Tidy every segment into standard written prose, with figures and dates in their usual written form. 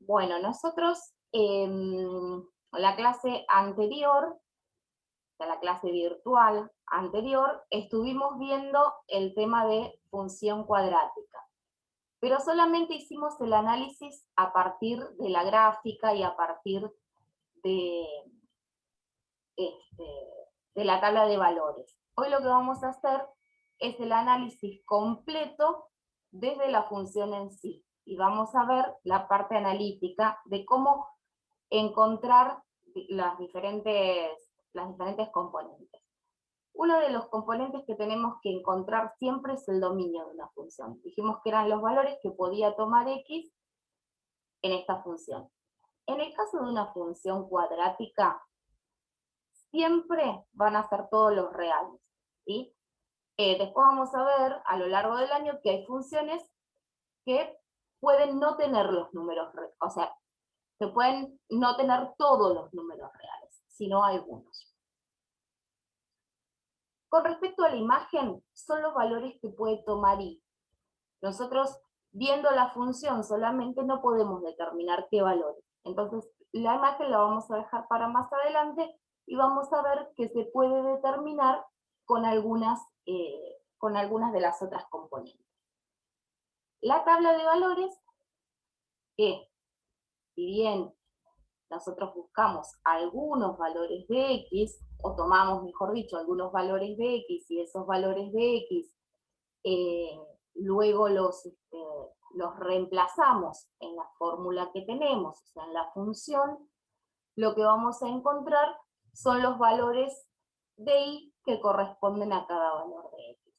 Bueno, nosotros la clase anterior, la clase virtual anterior, estuvimos viendo el tema de función cuadrática, pero solamente hicimos el análisis a partir de la gráfica y a partir de, este, de la tabla de valores. Hoy lo que vamos a hacer es el análisis completo desde la función en sí. Y vamos a ver la parte analítica de cómo encontrar las diferentes componentes. Uno de los componentes que tenemos que encontrar siempre es el dominio de una función. Dijimos que eran los valores que podía tomar X en esta función. En el caso de una función cuadrática, siempre van a ser todos los reales, ¿sí? Después vamos a ver a lo largo del año que hay funciones que pueden no tener los números, o sea, que pueden no tener todos los números reales, sino algunos. Con respecto a la imagen, son los valores que puede tomar y. Nosotros, viendo la función solamente, no podemos determinar qué valores. Entonces, la imagen la vamos a dejar para más adelante y vamos a ver que se puede determinar con algunas de las otras componentes. La tabla de valores, que si bien nosotros buscamos algunos valores de X, o tomamos, mejor dicho, algunos valores de X, y esos valores de X luego los reemplazamos en la fórmula que tenemos, o sea, en la función, lo que vamos a encontrar son los valores de Y que corresponden a cada valor de X.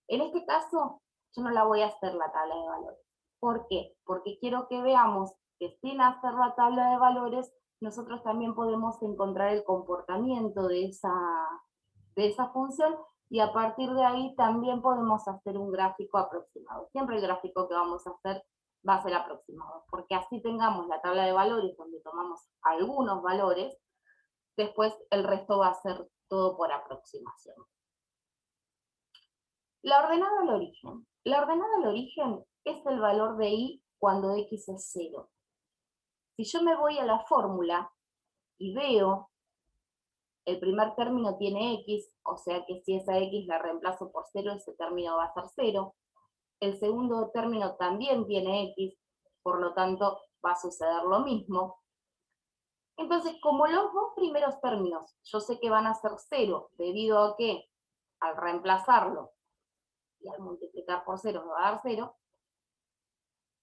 En este caso, yo no la voy a hacer la tabla de valores. ¿Por qué? Porque quiero que veamos que sin hacer la tabla de valores, nosotros también podemos encontrar el comportamiento de esa función y a partir de ahí también podemos hacer un gráfico aproximado. Siempre el gráfico que vamos a hacer va a ser aproximado, porque así tengamos la tabla de valores donde tomamos algunos valores, después el resto va a ser todo por aproximación. La ordenada al origen. La ordenada al origen es el valor de Y cuando X es 0. Si yo me voy a la fórmula y veo el primer término tiene X, o sea que si esa X la reemplazo por 0, ese término va a ser 0. El segundo término también tiene X, por lo tanto va a suceder lo mismo. Entonces, como los dos primeros términos yo sé que van a ser 0, debido a que al reemplazarlo y al multiplicar por 0 me va a dar 0,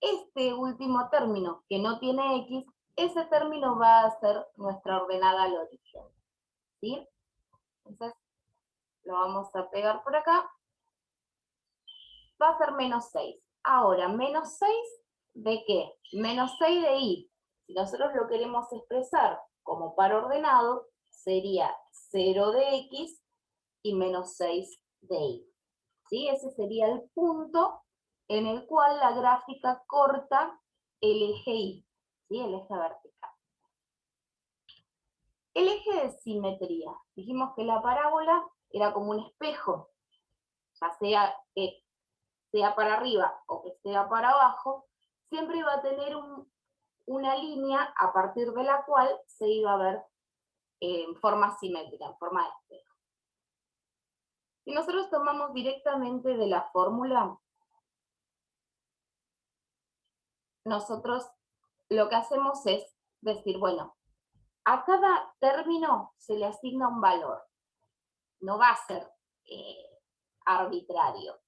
este último término que no tiene X, ese término va a ser nuestra ordenada al origen, ¿sí? Entonces, lo vamos a pegar por acá. Va a ser menos 6. Ahora, menos 6 ¿de qué? Menos 6 de Y. Si nosotros lo queremos expresar como par ordenado, sería 0 de X y menos 6 de Y. ¿Sí? Ese sería el punto en el cual la gráfica corta el eje Y, ¿sí? El eje vertical. El eje de simetría. Dijimos que la parábola era como un espejo, ya sea que sea para arriba o que sea para abajo, siempre iba a tener una línea a partir de la cual se iba a ver en forma simétrica, en forma de espejo. Si nosotros tomamos directamente de la fórmula, nosotros lo que hacemos es decir, bueno, a cada término se le asigna un valor, no va a ser arbitrario.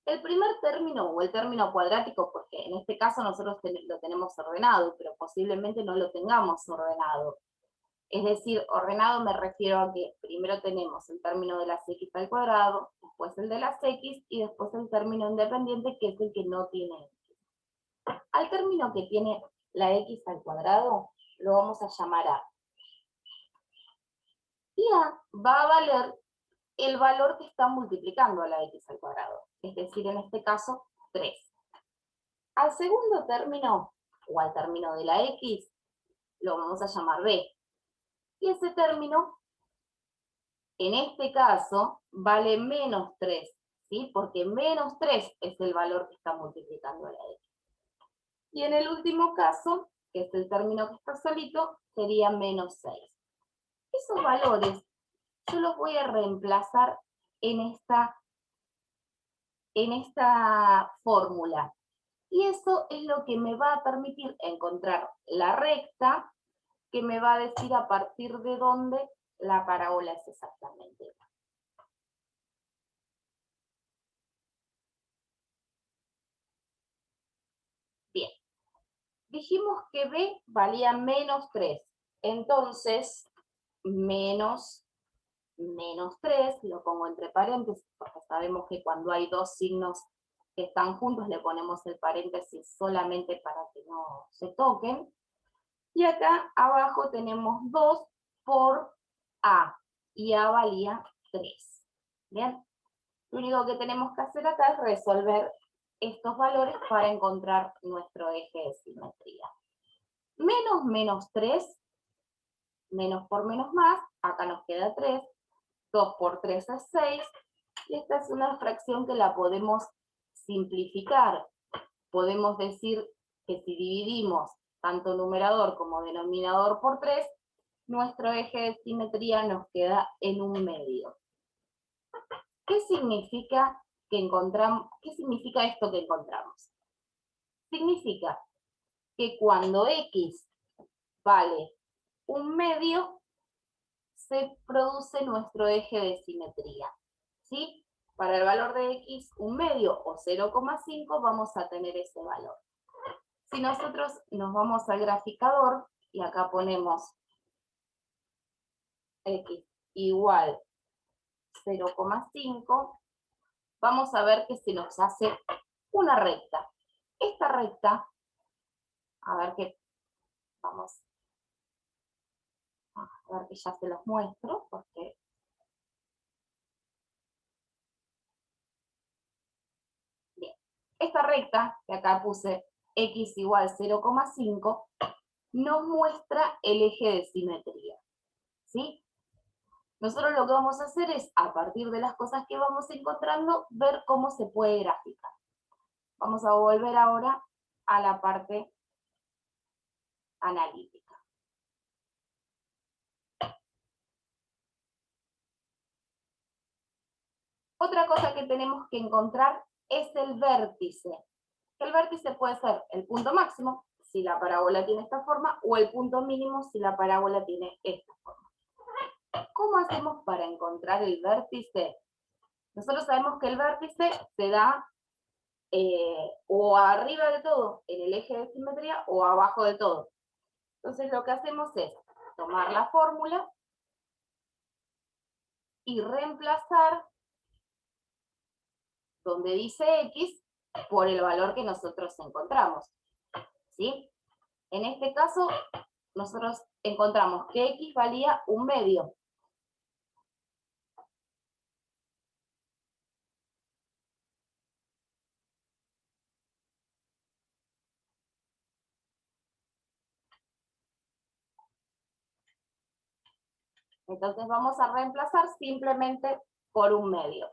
El primer término, o el término cuadrático, porque en este caso nosotros lo tenemos ordenado, pero posiblemente no lo tengamos ordenado. Es decir, ordenado me refiero a que primero tenemos el término de las X al cuadrado, después el de las X, y después el término independiente, que es el que no tiene X. Al término que tiene la X al cuadrado, lo vamos a llamar A. Y A va a valer el valor que está multiplicando a la X al cuadrado, es decir, en este caso, 3. Al segundo término, o al término de la X, lo vamos a llamar B. Y ese término, en este caso, vale menos 3, ¿sí? Porque menos 3 es el valor que está multiplicando a la X. Y en el último caso, que es el término que está solito, sería menos 6. Esos valores yo los voy a reemplazar en esta fórmula. Y eso es lo que me va a permitir encontrar la recta que me va a decir a partir de dónde la parábola es exactamente. Bien, dijimos que B valía menos 3, entonces menos 3, lo pongo entre paréntesis, porque sabemos que cuando hay dos signos que están juntos le ponemos el paréntesis solamente para que no se toquen. Y acá abajo tenemos 2 por A, y A valía 3. ¿Bien? Lo único que tenemos que hacer acá es resolver estos valores para encontrar nuestro eje de simetría. Menos 3, menos por menos más, acá nos queda 3, 2 por 3 es 6, y esta es una fracción que la podemos simplificar. Podemos decir que si dividimos tanto numerador como denominador por 3, nuestro eje de simetría nos queda en un medio. ¿Qué significa esto que encontramos? Significa que cuando x vale un medio, se produce nuestro eje de simetría. ¿Sí? Para el valor de x, un medio o 0,5, vamos a tener ese valor. Si nosotros nos vamos al graficador, y acá ponemos x igual 0,5, vamos a ver que se nos hace una recta. Esta recta, a ver que ya se los muestro, porque bien, esta recta, que acá puse x igual 0,5, nos muestra el eje de simetría, ¿sí? Nosotros lo que vamos a hacer es, a partir de las cosas que vamos encontrando, ver cómo se puede graficar. Vamos a volver ahora a la parte analítica. Otra cosa que tenemos que encontrar es el vértice. El vértice puede ser el punto máximo, si la parábola tiene esta forma, o el punto mínimo si la parábola tiene esta forma. ¿Cómo hacemos para encontrar el vértice? Nosotros sabemos que el vértice se da o arriba de todo, en el eje de simetría, o abajo de todo. Entonces lo que hacemos es tomar la fórmula y reemplazar donde dice x por el valor que nosotros encontramos. ¿Sí? En este caso, nosotros encontramos que x valía un medio. Entonces vamos a reemplazar simplemente por un medio.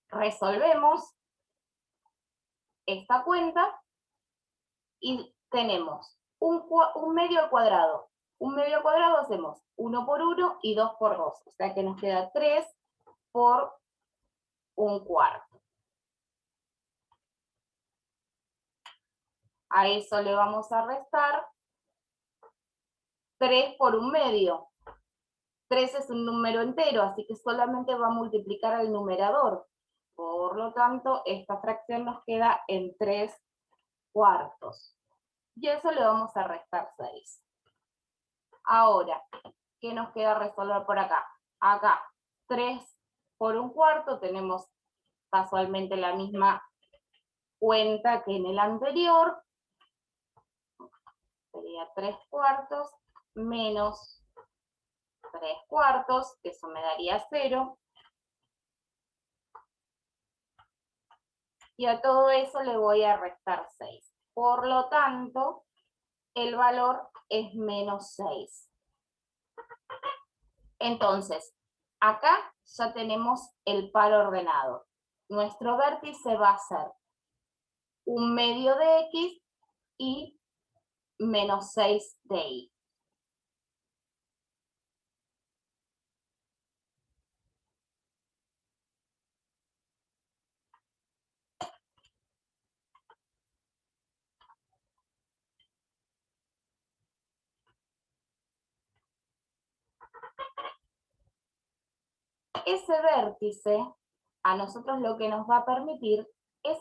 Resolvemos esta cuenta y tenemos un medio al cuadrado. Un medio al cuadrado hacemos 1 por 1 y 2 por 2. O sea que nos queda 3 por un cuarto. A eso le vamos a restar 3 por un medio. 3 es un número entero, así que solamente va a multiplicar al numerador. Por lo tanto, esta fracción nos queda en 3 cuartos. Y a eso le vamos a restar 6. Ahora, ¿qué nos queda resolver por acá? Acá, 3 por un cuarto, tenemos casualmente la misma cuenta que en el anterior. Sería 3 cuartos menos 3 cuartos, que eso me daría 0. Y a todo eso le voy a restar 6. Por lo tanto, el valor es menos 6. Entonces, Acá ya tenemos el par ordenado. Nuestro vértice va a ser un medio de X y menos 6 de Y. Ese vértice a nosotros lo que nos va a permitir es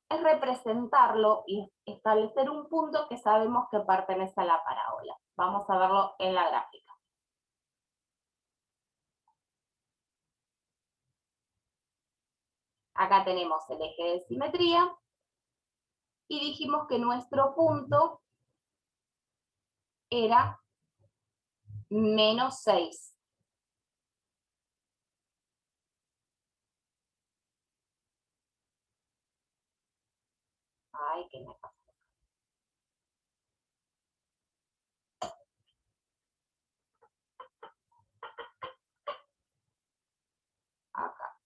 representarlo y establecer un punto que sabemos que pertenece a la parábola. Vamos a verlo en la gráfica. Acá tenemos el eje de simetría y dijimos que nuestro punto era menos 6. Ay, ¿qué me pasa? Acá.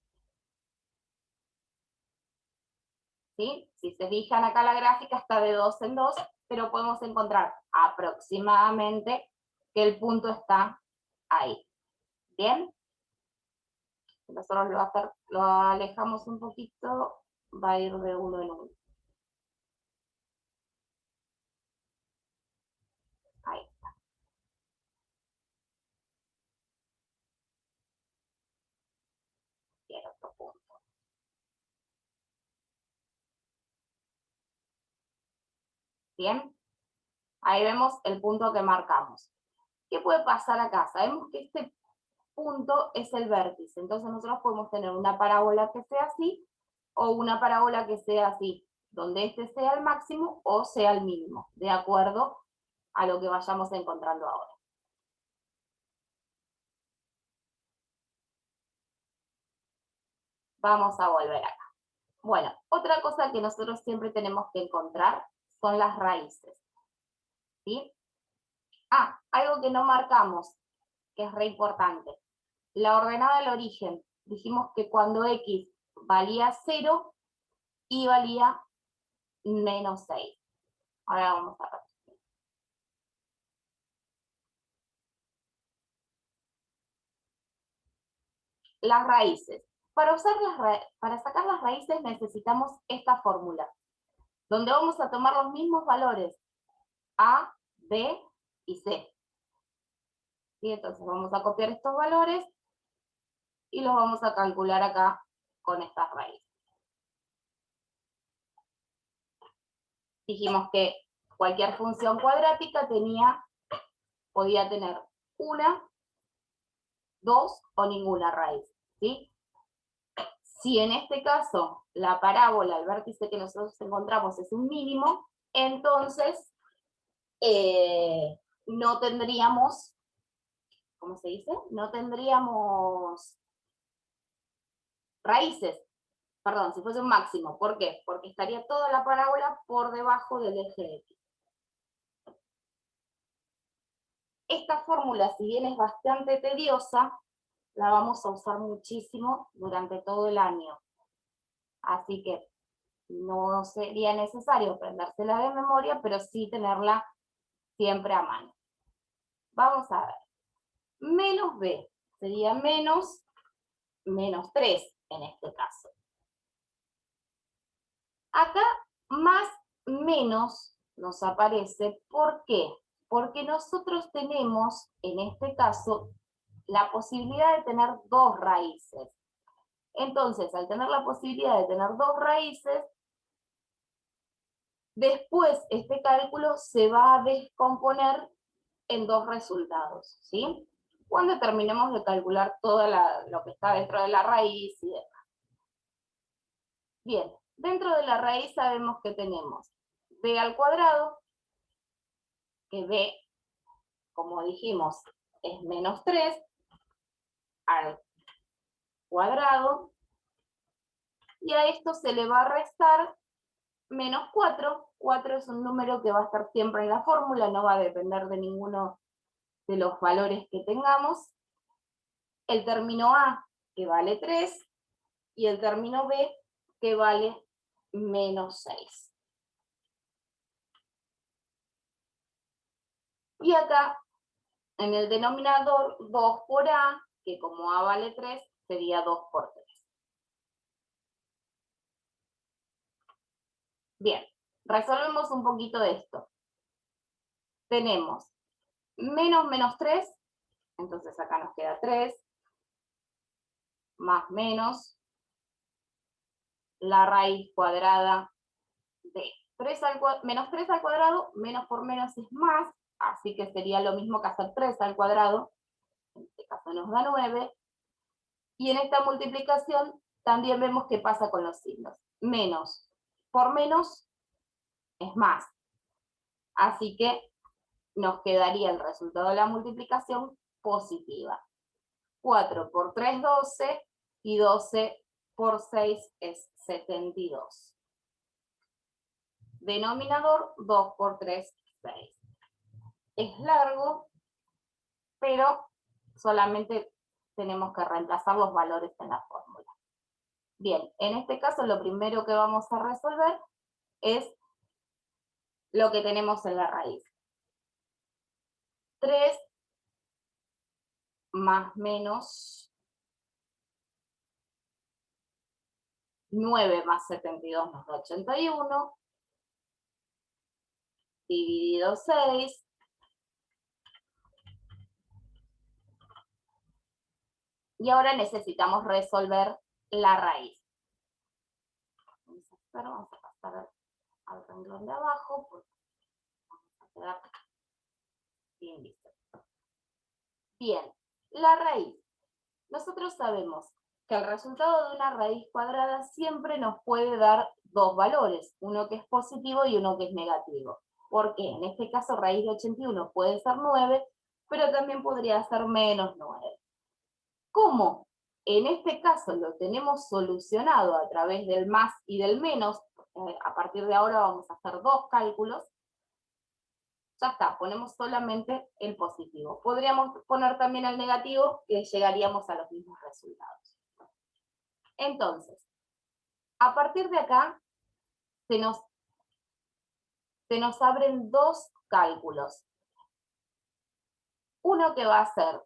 ¿Sí? Si se fijan acá la gráfica está de 2 en 2, pero podemos encontrar aproximadamente que el punto está ahí. ¿Bien? Nosotros lo alejamos un poquito, va a ir de uno en uno. Ahí está. Bien, otro punto. Bien, ahí vemos el punto que marcamos. ¿Qué puede pasar acá? Sabemos que este punto es el vértice, entonces nosotros podemos tener una parábola que sea así o una parábola que sea así, donde este sea el máximo o sea el mínimo, de acuerdo a lo que vayamos encontrando ahora. Vamos a volver acá. Bueno, otra cosa que nosotros siempre tenemos que encontrar son las raíces. ¿Sí? Ah, algo que no marcamos, que es re importante. La ordenada del origen. Dijimos que cuando X valía 0, Y valía menos 6. Ahora vamos a ver. Las raíces. Para sacar las raíces necesitamos esta fórmula, donde vamos a tomar los mismos valores A, B y C. ¿Sí? Entonces vamos a copiar estos valores y los vamos a calcular acá con estas raíces. Dijimos que cualquier función cuadrática podía tener una, dos o ninguna raíz. ¿Sí? Si en este caso la parábola, el vértice que nosotros encontramos es un mínimo, entonces no tendríamos, ¿cómo se dice? No tendríamos raíces. Perdón, si fuese un máximo. ¿Por qué? Porque estaría toda la parábola por debajo del eje X. Esta fórmula, si bien es bastante tediosa, la vamos a usar muchísimo durante todo el año. Así que no sería necesario aprendérsela de memoria, pero sí tenerla siempre a mano. Vamos a ver. Menos b sería menos 3 en este caso. Acá más menos nos aparece. ¿Por qué? Porque nosotros tenemos, en este caso, la posibilidad de tener dos raíces. Entonces, al tener la posibilidad de tener dos raíces, después este cálculo se va a descomponer en dos resultados, ¿sí? Cuando terminemos de calcular todo lo que está dentro de la raíz y demás. Bien, dentro de la raíz sabemos que tenemos b al cuadrado, que b, como dijimos, es menos 3 al cuadrado, y a esto se le va a restar menos 4. 4 es un número que va a estar siempre en la fórmula, no va a depender de ninguno de los valores que tengamos. el término A, que vale 3, y el término B, que vale menos 6. Y acá, en el denominador, 2 por A, que como A vale 3, sería 2 por 3. Bien, resolvemos un poquito de esto. Tenemos menos 3, entonces acá nos queda 3, más menos la raíz cuadrada de menos 3 al cuadrado, menos por menos es más, así que sería lo mismo que hacer 3 al cuadrado, en este caso nos da 9, y en esta multiplicación también vemos qué pasa con los signos. Menos por menos es más, así que nos quedaría el resultado de la multiplicación positiva. 4 por 3, 12, y 12 por 6 es 72. Denominador, 2 por 3, 6. Es largo, pero solamente tenemos que reemplazar los valores en la fórmula. Bien, en este caso lo primero que vamos a resolver es lo que tenemos en la raíz. 3 más menos 9 más 72 nos da 81, dividido 6, y ahora necesitamos resolver la raíz. Vamos a pasar al renglón de abajo, porque vamos a quedar bien listo. Bien, la raíz. Nosotros sabemos que el resultado de una raíz cuadrada siempre nos puede dar dos valores, uno que es positivo y uno que es negativo. Porque en este caso raíz de 81 puede ser 9, pero también podría ser menos 9. ¿Cómo? En este caso lo tenemos solucionado a través del más y del menos. A partir de ahora vamos a hacer dos cálculos. Ya está, ponemos solamente el positivo. Podríamos poner también el negativo, que llegaríamos a los mismos resultados. Entonces, a partir de acá, se nos abren dos cálculos. Uno que va a ser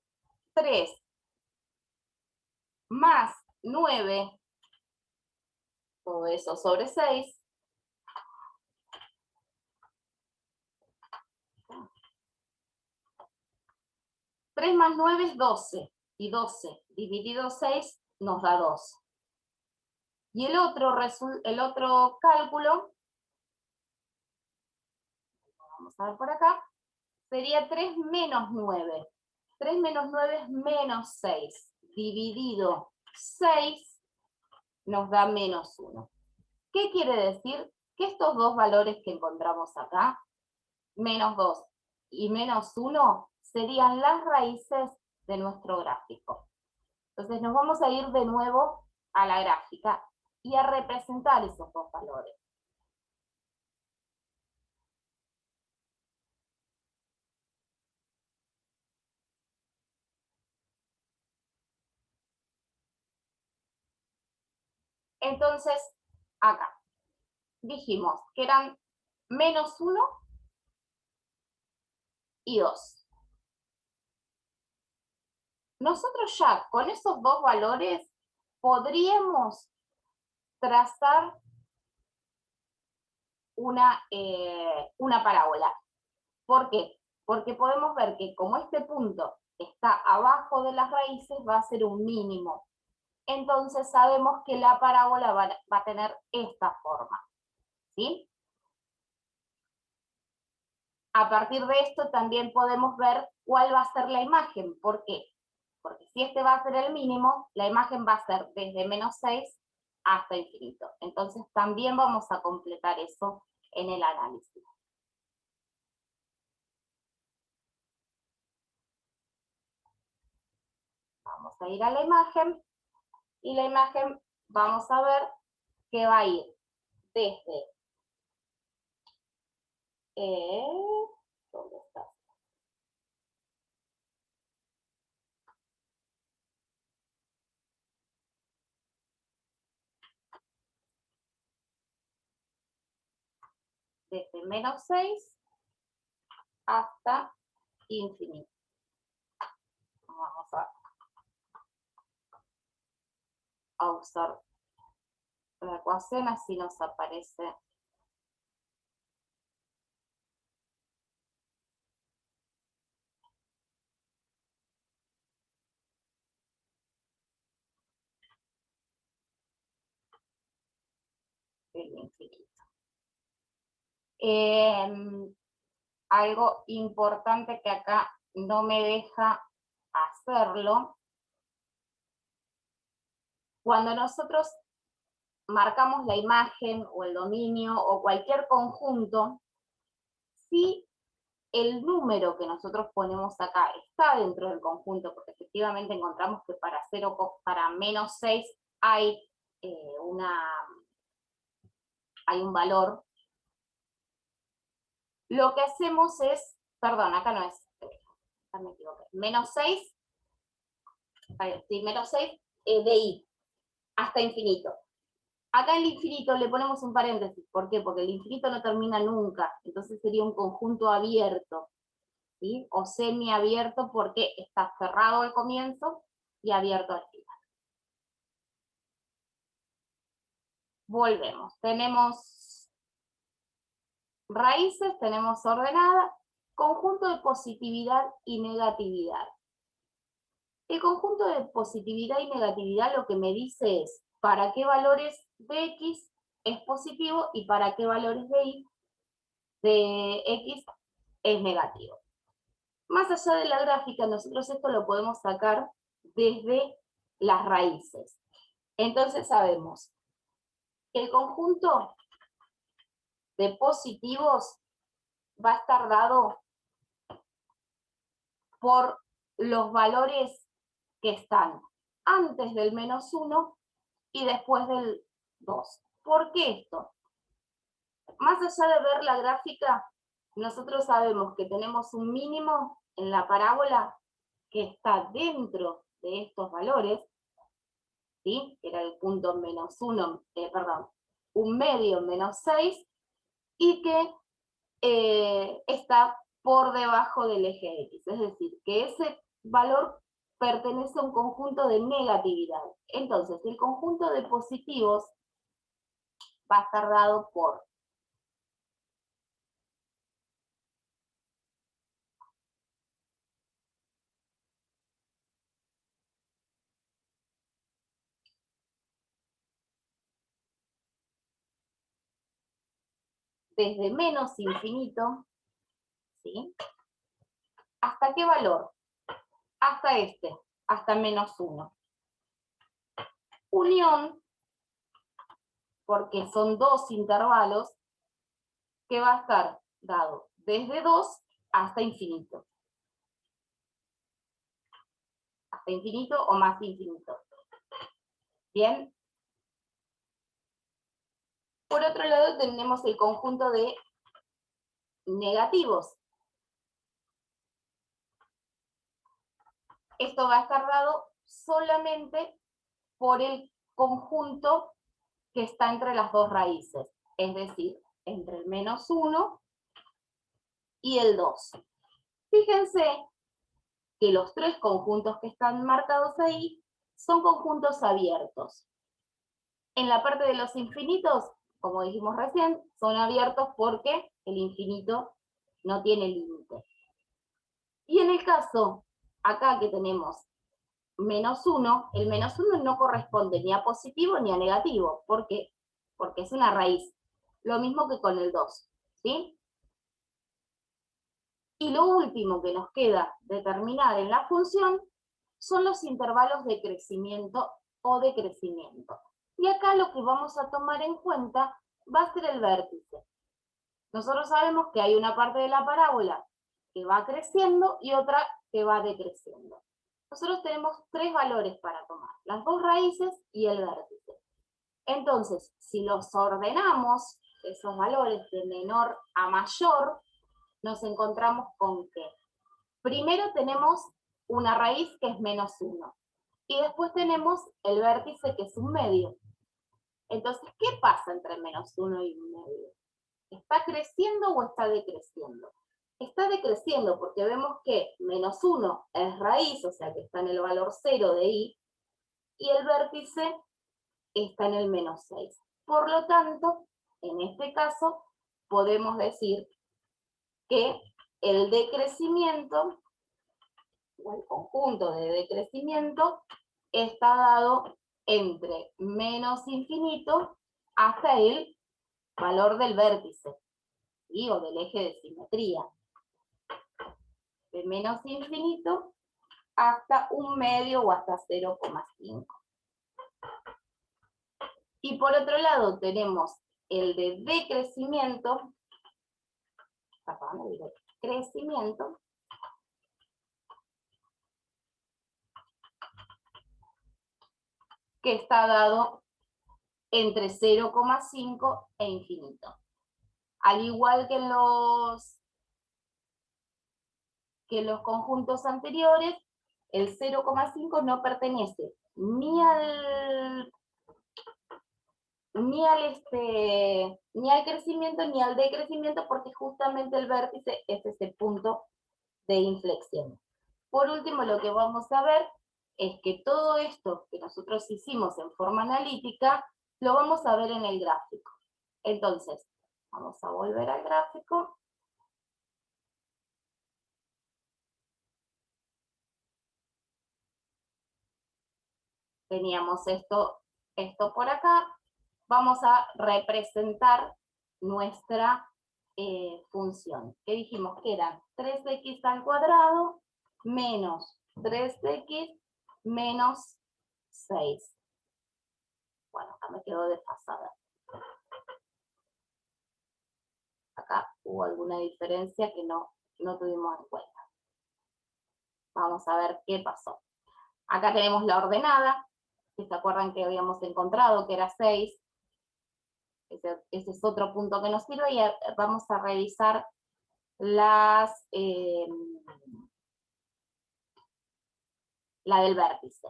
3 más 9, todo eso sobre 6, 3 más 9 es 12, y 12 dividido 6 nos da 2. Y el otro cálculo, vamos a ver por acá, sería 3 menos 9. 3 menos 9 es menos 6, dividido 6 nos da menos 1. ¿Qué quiere decir? Que estos dos valores que encontramos acá, menos 2 y menos 1, serían las raíces de nuestro gráfico. Entonces nos vamos a ir de nuevo a la gráfica y a representar esos dos valores. Entonces, acá dijimos que eran menos 1 y 2. Nosotros ya con esos dos valores podríamos trazar una parábola. ¿Por qué? Porque podemos ver que como este punto está abajo de las raíces, va a ser un mínimo. Entonces sabemos que la parábola va a tener esta forma. ¿Sí? A partir de esto también podemos ver cuál va a ser la imagen. ¿Por qué? Porque si este va a ser el mínimo, la imagen va a ser desde menos 6 hasta infinito. Entonces también vamos a completar eso en el análisis. Vamos a ir a la imagen, y la imagen vamos a ver que va a ir desde... ¿dónde está? desde menos 6 hasta infinito. Vamos a usar la ecuación, así nos aparece el infinito. Algo importante que acá no me deja hacerlo, cuando nosotros marcamos la imagen o el dominio o cualquier conjunto, si el número que nosotros ponemos acá está dentro del conjunto, porque efectivamente encontramos que para menos 6 hay, hay un valor, lo que hacemos es, perdón, acá no es, acá me equivoqué, menos 6, sí, menos 6 de i, hasta infinito. Acá el infinito le ponemos un paréntesis, ¿por qué? Porque el infinito no termina nunca, entonces sería un conjunto abierto, ¿sí? O semiabierto porque está cerrado al comienzo y abierto al final. Volvemos, tenemos raíces, tenemos ordenada, conjunto de positividad y negatividad. El conjunto de positividad y negatividad lo que me dice es para qué valores de x es positivo y para qué valores de y de x es negativo. Más allá de la gráfica, nosotros esto lo podemos sacar desde las raíces. Entonces sabemos que el conjunto de positivos va a estar dado por los valores que están antes del menos 1 y después del 2. ¿Por qué esto? Más allá de ver la gráfica, nosotros sabemos que tenemos un mínimo en la parábola que está dentro de estos valores, ¿sí? Que era el punto menos 1, perdón, un medio menos 6, y que está por debajo del eje X. Es decir, que ese valor pertenece a un conjunto de negatividad. Entonces, el conjunto de positivos va a estar dado por desde menos infinito, ¿sí? ¿Hasta qué valor? Hasta este, hasta menos 1. Unión, porque son dos intervalos, que va a estar dado desde 2 hasta infinito. Hasta infinito o más infinito. Bien. Por otro lado tenemos el conjunto de negativos. Esto va a estar dado solamente por el conjunto que está entre las dos raíces, es decir, entre el menos 1 y el 2. Fíjense que los tres conjuntos que están marcados ahí son conjuntos abiertos. En la parte de los infinitos, como dijimos recién, son abiertos porque el infinito no tiene límite. Y en el caso, acá que tenemos menos 1, el menos 1 no corresponde ni a positivo ni a negativo. ¿Por qué? Porque es una raíz. Lo mismo que con el 2, ¿sí? Y lo último que nos queda determinar en la función son los intervalos de crecimiento o decrecimiento. Y acá lo que vamos a tomar en cuenta va a ser el vértice. Nosotros sabemos que hay una parte de la parábola que va creciendo y otra que va decreciendo. Nosotros tenemos tres valores para tomar, las dos raíces y el vértice. Entonces, si los ordenamos, esos valores de menor a mayor, nos encontramos con que primero tenemos una raíz que es menos 1 y después tenemos el vértice que es un medio. Entonces, ¿qué pasa entre menos 1 y un medio? ¿Está creciendo o está decreciendo? Está decreciendo porque vemos que menos 1 es raíz, o sea que está en el valor 0 de i, y el vértice está en el menos 6. Por lo tanto, en este caso, podemos decir que el decrecimiento, o el conjunto de decrecimiento, está dado entre menos infinito hasta el valor del vértice, ¿sí? O del eje de simetría. De menos infinito hasta un medio o hasta 0,5. Y por otro lado tenemos el de decrecimiento, crecimiento, que está dado entre 0,5 e infinito. Al igual que en los conjuntos anteriores, el 0,5 no pertenece ni al crecimiento ni al decrecimiento, porque justamente el vértice es ese punto de inflexión. Por último, lo que vamos a ver es que todo esto que nosotros hicimos en forma analítica, lo vamos a ver en el gráfico. Entonces, vamos a volver al gráfico. Teníamos esto por acá. Vamos a representar nuestra función. Que dijimos que eran 3x al cuadrado menos 3x menos 6. Bueno, acá me quedó desfasada. Acá hubo alguna diferencia que no tuvimos en cuenta. Vamos a ver qué pasó. Acá tenemos la ordenada, que se acuerdan que habíamos encontrado que era 6. Ese es otro punto que nos sirve, y vamos a revisar la del vértice.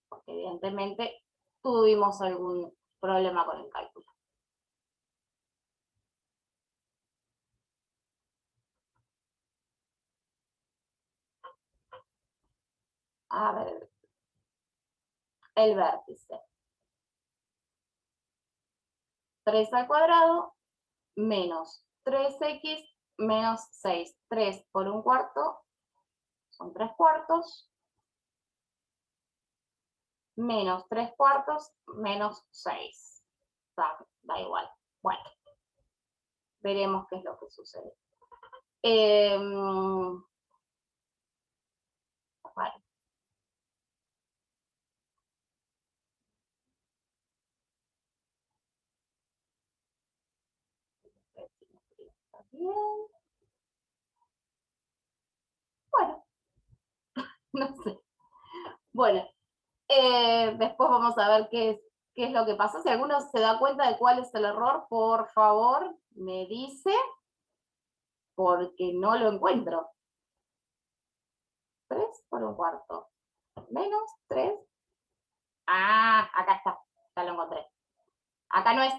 Porque evidentemente tuvimos algún problema con el cálculo. A ver, el vértice. 3 al cuadrado menos 3x menos 6. 3 por un cuarto son 3 cuartos. Menos 3 cuartos menos 6. Da igual. Bueno, veremos qué es lo que sucede. Vale. Bien. Bueno, no sé. Bueno, después vamos a ver qué es lo que pasó. Si alguno se da cuenta de cuál es el error, por favor, me dice, porque no lo encuentro. 3 por un cuarto. Menos 3. Ah, acá está. Ya lo encontré. Acá no es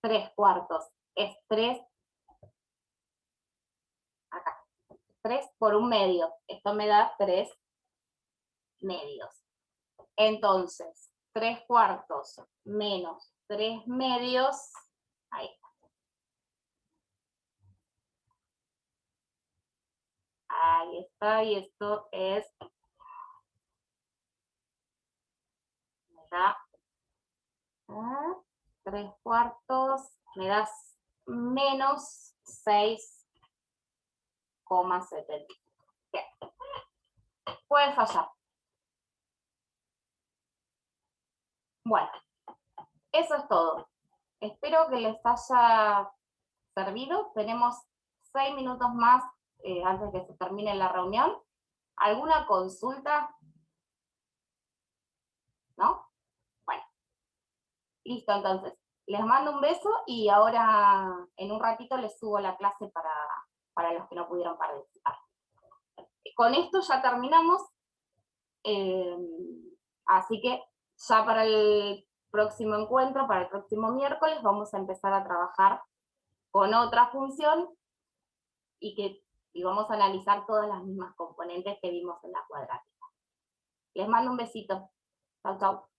3 cuartos. Es 3. Acá. 3 por un medio. Esto me da 3 medios. Entonces, 3 cuartos menos 3 medios. Ahí está. Ahí está, y esto es, me da 3 cuartos, me das menos 6,70. Puede fallar. Bueno, eso es todo. Espero que les haya servido. Tenemos 6 minutos más antes de que se termine la reunión. ¿Alguna consulta? ¿No? Bueno, listo, entonces. Les mando un beso y ahora en un ratito les subo la clase para los que no pudieron participar. Con esto ya terminamos, así que ya para el próximo encuentro, para el próximo miércoles, vamos a empezar a trabajar con otra función y vamos a analizar todas las mismas componentes que vimos en la cuadrática. Les mando un besito. Chau, chau.